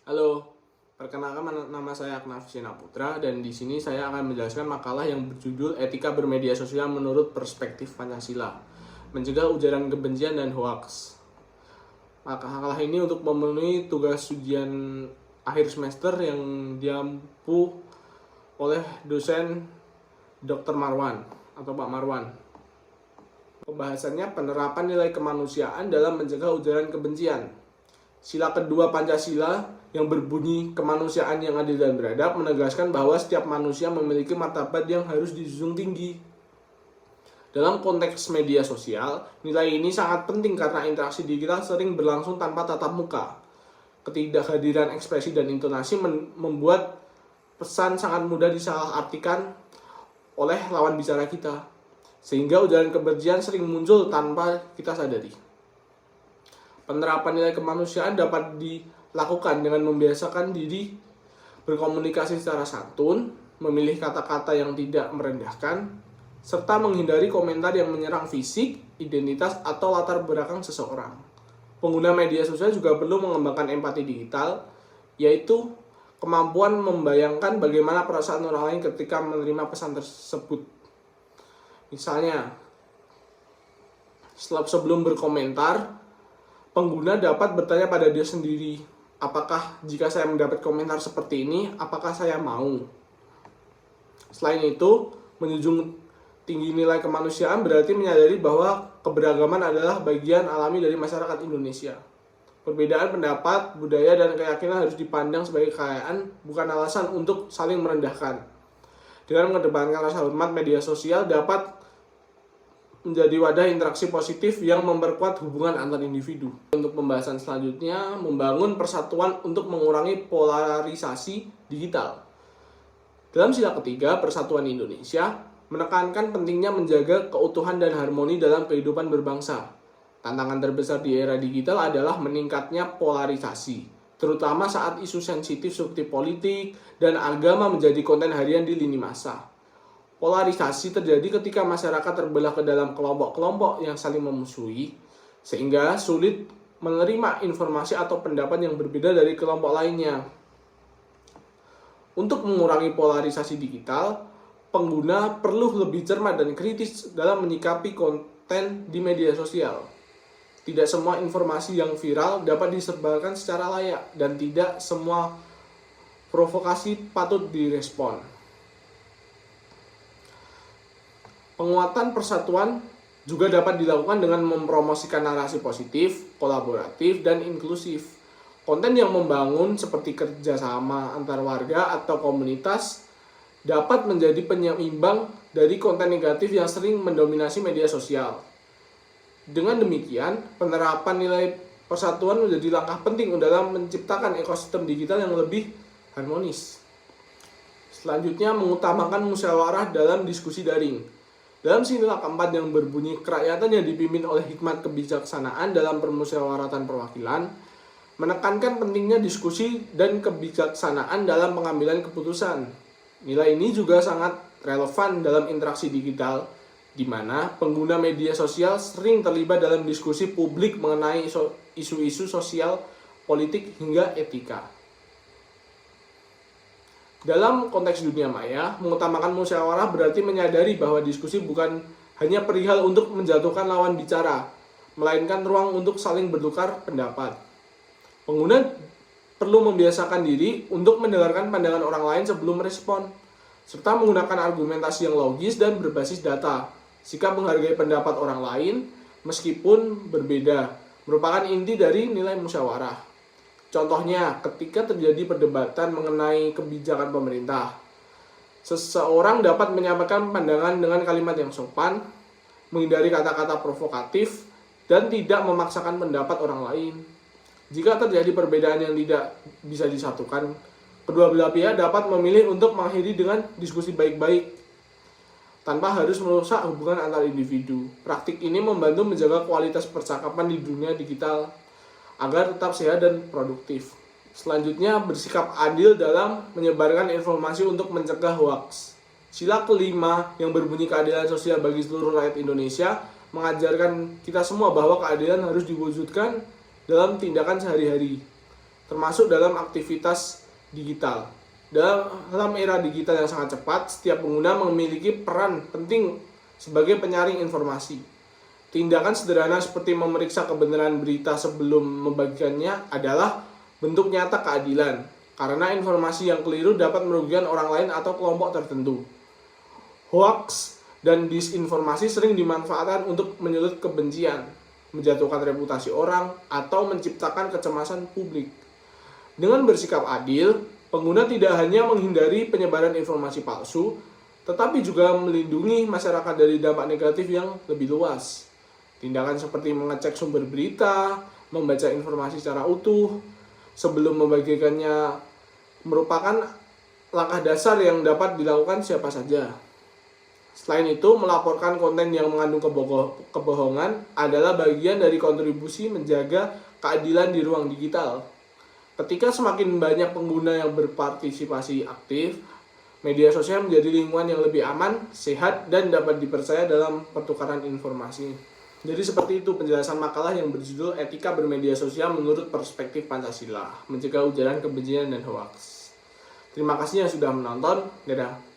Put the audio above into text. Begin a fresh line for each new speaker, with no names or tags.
Halo, perkenalkan nama saya Aknaf Putra dan di sini saya akan menjelaskan makalah yang berjudul Etika Bermedia Sosial Menurut Perspektif Pancasila, Mencegah Ujaran Kebencian dan Hoaks. Makalah ini untuk memenuhi tugas ujian akhir semester yang diampu oleh dosen Dr. Marwan atau Pak Marwan. Pembahasannya penerapan nilai kemanusiaan dalam mencegah ujaran kebencian. Sila kedua Pancasila yang berbunyi kemanusiaan yang adil dan beradab menegaskan bahwa setiap manusia memiliki martabat yang harus dijunjung tinggi. Dalam konteks media sosial, nilai ini sangat penting karena interaksi digital sering berlangsung tanpa tatap muka. Ketidakhadiran ekspresi dan intonasi membuat pesan sangat mudah disalahartikan oleh lawan bicara kita, sehingga ujaran kebencian sering muncul tanpa kita sadari. Penerapan nilai kemanusiaan dapat dilakukan dengan membiasakan diri berkomunikasi secara santun, memilih kata-kata yang tidak merendahkan, serta menghindari komentar yang menyerang fisik, identitas, atau latar belakang seseorang. Pengguna media sosial juga perlu mengembangkan empati digital, yaitu kemampuan membayangkan bagaimana perasaan orang lain ketika menerima pesan tersebut. Misalnya, sebelum berkomentar, pengguna dapat bertanya pada dia sendiri, apakah jika saya mendapat komentar seperti ini, apakah saya mau? Selain itu, menjunjung tinggi nilai kemanusiaan berarti menyadari bahwa keberagaman adalah bagian alami dari masyarakat Indonesia. Perbedaan pendapat, budaya, dan keyakinan harus dipandang sebagai kekayaan, bukan alasan untuk saling merendahkan. Dengan mengedepankan rasa hormat, media sosial dapat menjadi wadah interaksi positif yang memperkuat hubungan antar individu. Untuk pembahasan selanjutnya, membangun persatuan untuk mengurangi polarisasi digital. Dalam sila ketiga, Persatuan Indonesia menekankan pentingnya menjaga keutuhan dan harmoni dalam kehidupan berbangsa. Tantangan terbesar di era digital adalah meningkatnya polarisasi, terutama saat isu sensitif seperti politik dan agama menjadi konten harian di lini massa. Polarisasi terjadi ketika masyarakat terbelah ke dalam kelompok-kelompok yang saling memusuhi, sehingga sulit menerima informasi atau pendapat yang berbeda dari kelompok lainnya. Untuk mengurangi polarisasi digital, pengguna perlu lebih cermat dan kritis dalam menyikapi konten di media sosial. Tidak semua informasi yang viral dapat disebarkan secara layak, dan tidak semua provokasi patut direspon. Penguatan persatuan juga dapat dilakukan dengan mempromosikan narasi positif, kolaboratif, dan inklusif. Konten yang membangun seperti kerjasama antar warga atau komunitas dapat menjadi penyeimbang dari konten negatif yang sering mendominasi media sosial. Dengan demikian, penerapan nilai persatuan menjadi langkah penting dalam menciptakan ekosistem digital yang lebih harmonis. Selanjutnya, mengutamakan musyawarah dalam diskusi daring. Dalam sila keempat yang berbunyi kerakyatan yang dipimpin oleh hikmat kebijaksanaan dalam permusyawaratan perwakilan, menekankan pentingnya diskusi dan kebijaksanaan dalam pengambilan keputusan. Nilai ini juga sangat relevan dalam interaksi digital, di mana pengguna media sosial sering terlibat dalam diskusi publik mengenai isu-isu sosial, politik, hingga etika. Dalam konteks dunia maya, mengutamakan musyawarah berarti menyadari bahwa diskusi bukan hanya perihal untuk menjatuhkan lawan bicara, melainkan ruang untuk saling bertukar pendapat. Pengguna perlu membiasakan diri untuk mendengarkan pandangan orang lain sebelum merespon, serta menggunakan argumentasi yang logis dan berbasis data. Sikap menghargai pendapat orang lain, meskipun berbeda, merupakan inti dari nilai musyawarah. Contohnya, ketika terjadi perdebatan mengenai kebijakan pemerintah, seseorang dapat menyampaikan pandangan dengan kalimat yang sopan, menghindari kata-kata provokatif, dan tidak memaksakan pendapat orang lain. Jika terjadi perbedaan yang tidak bisa disatukan, kedua belah pihak dapat memilih untuk mengakhiri dengan diskusi baik-baik, tanpa harus merusak hubungan antar individu. Praktik ini membantu menjaga kualitas percakapan di dunia digital agar tetap sehat dan produktif. Selanjutnya, bersikap adil dalam menyebarkan informasi untuk mencegah hoaks. Sila kelima yang berbunyi keadilan sosial bagi seluruh rakyat Indonesia mengajarkan kita semua bahwa keadilan harus diwujudkan dalam tindakan sehari-hari. termasuk dalam aktivitas digital. Dalam era digital yang sangat cepat, setiap pengguna memiliki peran penting sebagai penyaring informasi. Tindakan sederhana seperti memeriksa kebenaran berita sebelum membagikannya adalah bentuk nyata keadilan, karena informasi yang keliru dapat merugikan orang lain atau kelompok tertentu. Hoaks dan disinformasi sering dimanfaatkan untuk menyulut kebencian, menjatuhkan reputasi orang, atau menciptakan kecemasan publik. Dengan bersikap adil, pengguna tidak hanya menghindari penyebaran informasi palsu, tetapi juga melindungi masyarakat dari dampak negatif yang lebih luas. Tindakan seperti mengecek sumber berita, membaca informasi secara utuh, sebelum membagikannya merupakan langkah dasar yang dapat dilakukan siapa saja. Selain itu, melaporkan konten yang mengandung kebohongan adalah bagian dari kontribusi menjaga keadilan di ruang digital. Ketika semakin banyak pengguna yang berpartisipasi aktif, media sosial menjadi lingkungan yang lebih aman, sehat, dan dapat dipercaya dalam pertukaran informasi. Jadi seperti itu penjelasan makalah yang berjudul Etika Bermedia Sosial Menurut Perspektif Pancasila, Mencegah Ujaran Kebencian dan Hoaks. Terima kasih yang sudah menonton. Dadah.